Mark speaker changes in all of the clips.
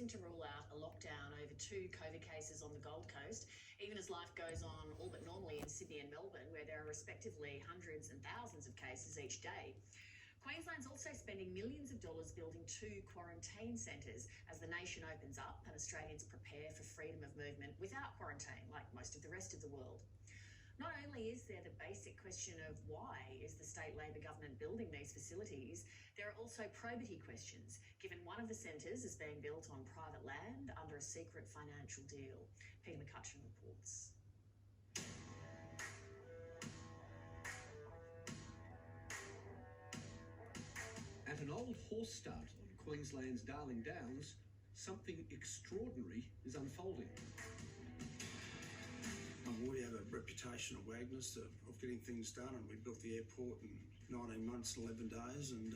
Speaker 1: refusing to rule out a lockdown over 2 COVID cases on the Gold Coast, even as life goes on all but normally in Sydney and Melbourne, where there are respectively hundreds and thousands of cases each day. Queensland's also spending millions of dollars building 2 quarantine centres as the nation opens up and Australians prepare for freedom of movement without quarantine, like most of the rest of the world. Not only is there the basic question of why is the state Labor government building these facilities, there are also probity questions, given one of the centres is being built on private land under a secret financial deal. Peter McCutcheon reports.
Speaker 2: At an old horse start on Queensland's Darling Downs, something extraordinary is unfolding.
Speaker 3: We have a reputation of Wagners of getting things done, and we built the airport in 19 months and 11 days, and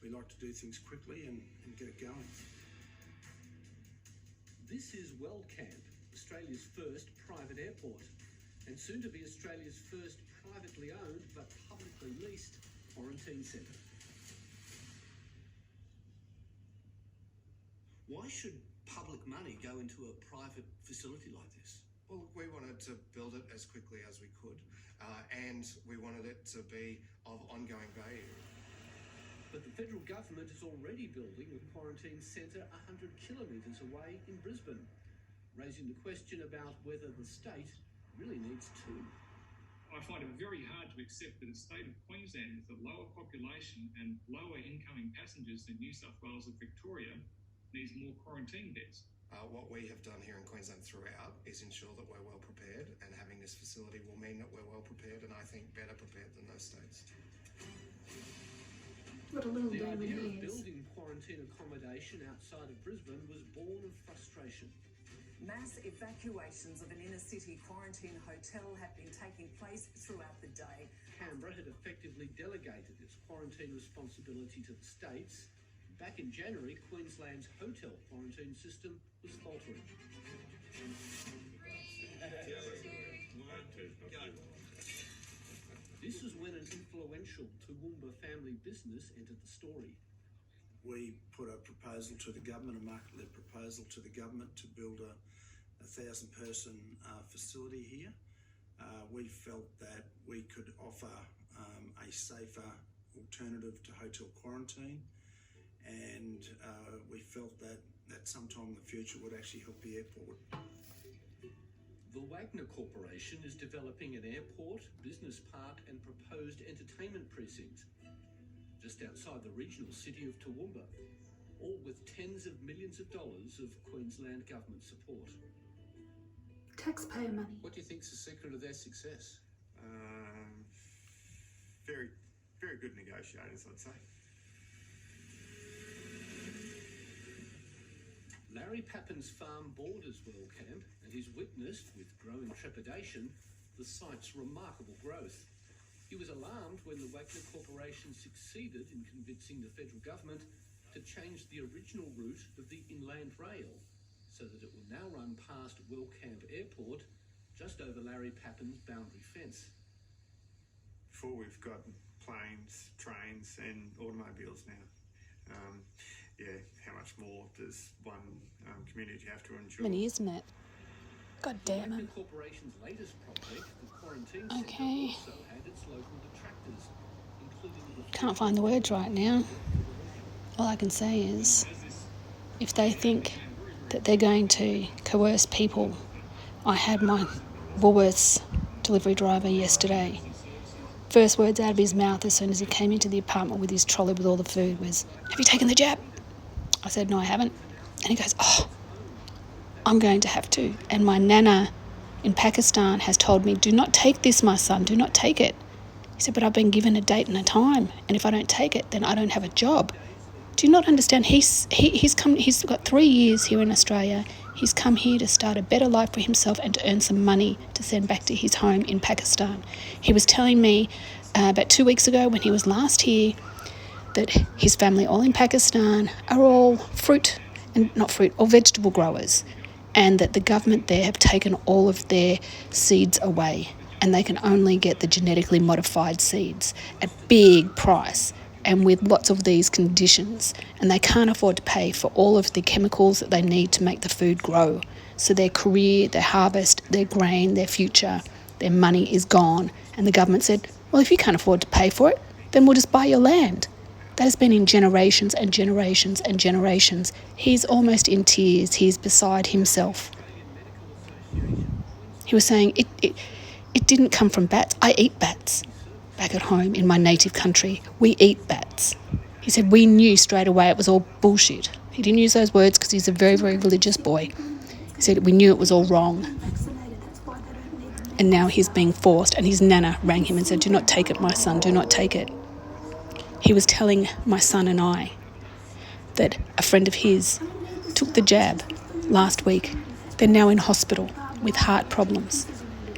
Speaker 3: we like to do things quickly and get it going.
Speaker 2: This is WellCamp, Australia's first private airport, and soon to be Australia's first privately owned but publicly leased quarantine centre. Why should public money go into a private facility like this?
Speaker 4: Well, we wanted to build it as quickly as we could, and we wanted it to be of ongoing value.
Speaker 2: But the federal government is already building a quarantine centre 100 kilometres away in Brisbane, raising the question about whether the state really needs 2.
Speaker 5: I find it very hard to accept that a state of Queensland with a lower population and lower incoming passengers than New South Wales and Victoria needs more quarantine beds.
Speaker 4: What we have done here in Queensland throughout is ensure that we're well prepared, and having this facility will mean that we're well prepared, and I think better prepared than those states.
Speaker 6: What a little
Speaker 2: The idea
Speaker 6: demon
Speaker 2: of
Speaker 6: is.
Speaker 2: building quarantine accommodation outside of Brisbane was born of frustration.
Speaker 7: Mass evacuations of an inner-city quarantine hotel have been taking place throughout the day.
Speaker 2: Canberra had effectively delegated its quarantine responsibility to the states. Back in January, Queensland's hotel quarantine system was faltering. This is when an influential Toowoomba family business entered the story.
Speaker 3: We put a proposal to the government, a market-led proposal to the government to build a 1,000-person facility here. We felt that we could offer a safer alternative to hotel quarantine, and we felt that sometime in the future would actually help the airport.
Speaker 2: The Wagner Corporation is developing an airport, business park and proposed entertainment precinct just outside the regional city of Toowoomba, all with tens of millions of dollars of Queensland government support.
Speaker 6: Taxpayer money.
Speaker 2: What do you think's the secret of their success?
Speaker 4: Very, very good negotiators, I'd say.
Speaker 2: Larry Pappin's farm borders WellCamp, and he's witnessed, with growing trepidation, the site's remarkable growth. He was alarmed when the Wagner Corporation succeeded in convincing the federal government to change the original route of the inland rail so that it will now run past WellCamp Airport, just over Larry Pappin's boundary fence.
Speaker 4: Before we've got planes, trains and automobiles now. How much more does one community have to endure?
Speaker 6: Many, isn't it? God damn
Speaker 2: The
Speaker 6: it.
Speaker 2: Wagner Corporation's latest project, the quarantine
Speaker 6: Okay.
Speaker 2: centre, also had its local detractors, including the
Speaker 6: Can't find the words right now. All I can say is, if they think that they're going to coerce people, I had my Woolworths delivery driver yesterday. First words out of his mouth as soon as he came into the apartment with his trolley with all the food was, "Have you taken the jab?" I said, "No, I haven't." And he goes, "Oh, I'm going to have to. And my nana in Pakistan has told me, do not take this, my son, do not take it." He said, "But I've been given a date and a time, and if I don't take it, then I don't have a job." Do you not understand? He's got 3 years here in Australia. He's come here to start a better life for himself and to earn some money to send back to his home in Pakistan. He was telling me about 2 weeks ago when he was last here that his family, all in Pakistan, are all all vegetable growers, and that the government there have taken all of their seeds away and they can only get the genetically modified seeds at big price. and with lots of these conditions, and they can't afford to pay for all of the chemicals that they need to make the food grow. So their career, their harvest, their grain, their future, their money is gone. And the government said, well, if you can't afford to pay for it, then we'll just buy your land. That has been in generations and generations and generations. He's almost in tears. He's beside himself. He was saying, it didn't come from bats. I eat bats. Back at home in my native country, we eat bats. He said we knew straight away it was all bullshit. He didn't use those words because he's a very, very religious boy. He said we knew it was all wrong. And now he's being forced, and his nana rang him and said, do not take it, my son, do not take it. He was telling my son and I that a friend of his took the jab last week. They're now in hospital with heart problems.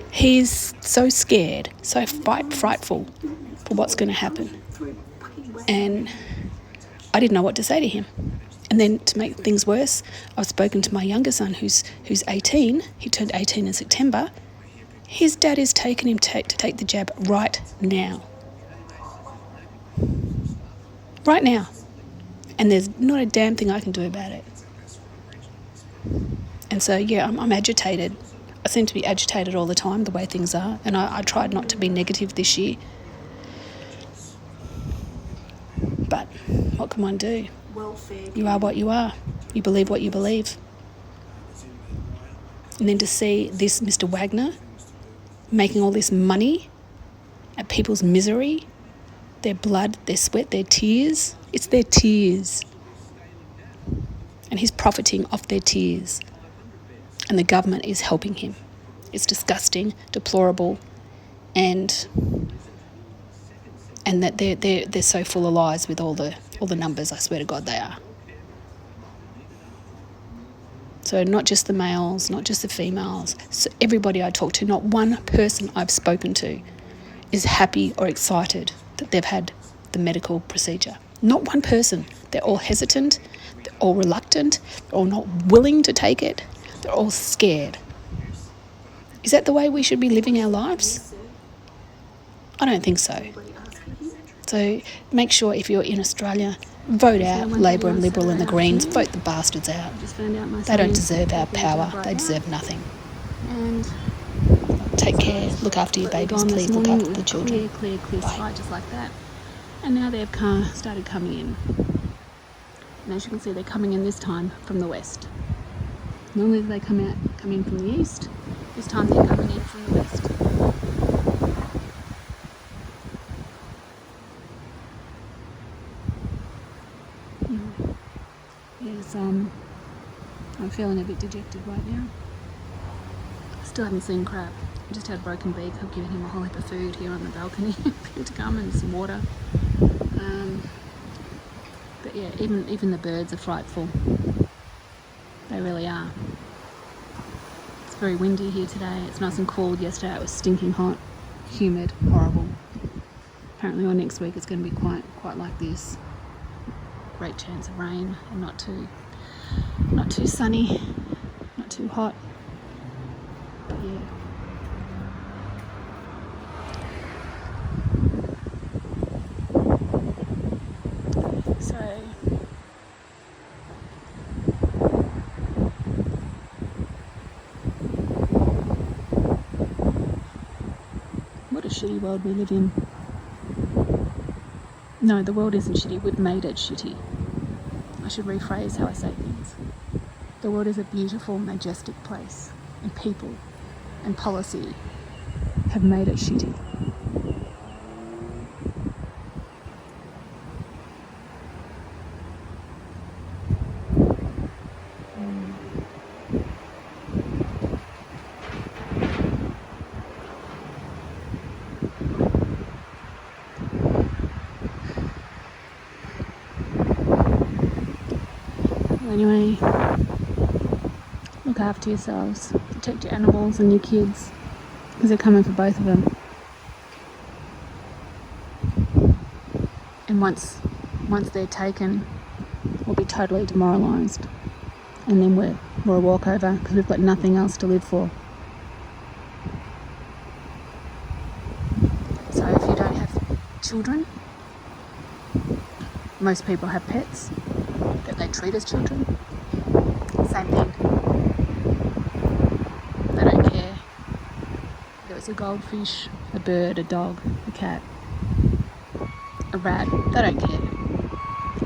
Speaker 6: He's so scared, so frightful for what's going to happen. And I didn't know what to say to him. And then to make things worse, I've spoken to my younger son who's 18. He turned 18 in September. His dad is taking him to take the jab right now. Right now. And there's not a damn thing I can do about it. And so, yeah, I'm agitated. I seem to be agitated all the time, the way things are, and I tried not to be negative this year. But what can one do? You are what you are. You believe what you believe. And then to see this Mr. Wagner making all this money at people's misery, their blood, their sweat, their tears. It's their tears. And he's profiting off their tears. And the government is helping him. It's disgusting, deplorable, and that they're so full of lies with all the numbers. I swear to God, they are. So not just the males, not just the females. So everybody I talk to, not one person I've spoken to, is happy or excited that they've had the medical procedure. Not one person. They're all hesitant. They're all reluctant. They're all not willing to take it. They're all scared. Is that the way we should be living our lives? I don't think so. So make sure if you're in Australia, vote out Labor and Liberal and the Greens. Vote the bastards out. They don't deserve our power. They deserve nothing.
Speaker 8: And
Speaker 6: take care. Look after your babies, please. Look after the children.
Speaker 8: Clear sight, just like that. And now they've started coming in. And as you can see, they're coming in this time from the west. Normally they come in from the east. This time they're coming in from the west. Yes, I'm feeling a bit dejected right now. I still haven't seen Crab. I just had a broken beak. I've given him a whole heap of food here on the balcony for him to come, and some water. But yeah, even the birds are frightful. They really are. It's very windy here today. It's nice and cold. Yesterday it was stinking hot, humid, horrible. Apparently on next week it's going to be quite like this. Great chance of rain, and not too sunny, not too hot. But yeah. So what a shitty world we live in. No, the world isn't shitty. We've made it shitty. I should rephrase how I say things. The world is a beautiful, majestic place, and people and policy have made it shitty. Anyway, look after yourselves, protect your animals and your kids, because they're coming for both of them. And once they're taken, we'll be totally demoralised, and then we're a walkover because we've got nothing else to live for. So if you don't have children, most people have pets that they treat as children. Same thing. They don't care. If it's a goldfish, a bird, a dog, a cat, a rat, they don't care.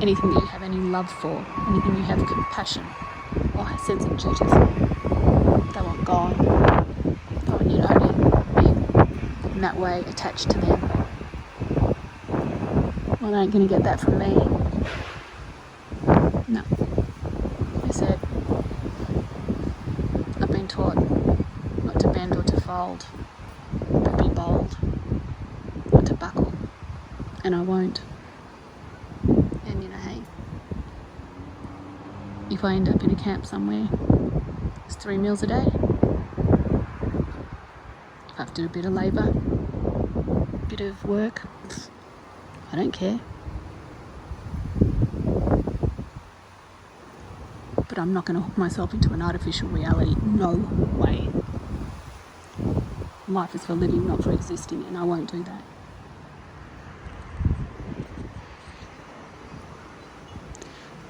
Speaker 8: Anything that you have any love for, anything you have compassion or a sense of duty for, they want gone. They want you to only be in that way attached to them. Well, they ain't going to get that from me. No. I said, I've been taught not to bend or to fold, but be bold, not to buckle, and I won't. And you know, hey, if I end up in a camp somewhere, it's 3 meals a day. If I have to do a bit of labour, a bit of work, I don't care. But I'm not going to hook myself into an artificial reality. No way. Life is for living, not for existing, and I won't do that.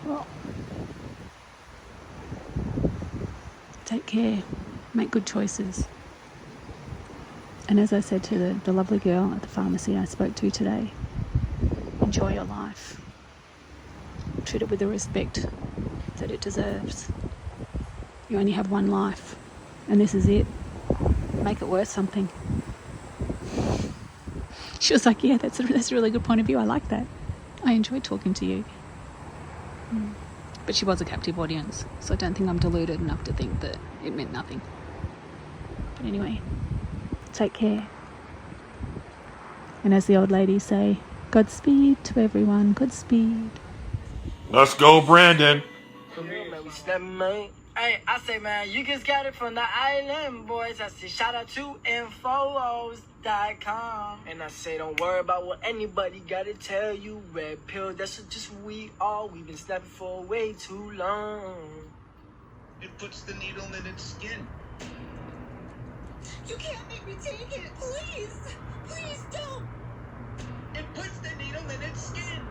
Speaker 8: Well, take care. Make good choices. And as I said to the lovely girl at the pharmacy I spoke to today, enjoy your life. Treat it with the respect that it deserves. You only have one life, and this is it. Make it worth something. She was like, yeah, that's a really good point of view. I like that. I enjoyed talking to you. But she was a captive audience, so I don't think I'm deluded enough to think that it meant nothing. But anyway, take care. And as the old ladies say, Godspeed to everyone. Godspeed.
Speaker 9: Let's go, Brandon.
Speaker 10: Hey, I say, man, you just got it from the island, boys. I say, shout out to infos.com. And I say, don't worry about what anybody gotta tell you. Red pill, that's just who we are. We've been snapping for way too long.
Speaker 11: It puts the needle in its skin.
Speaker 12: You can't make me take it, please. Please don't.
Speaker 11: It puts the needle in its skin.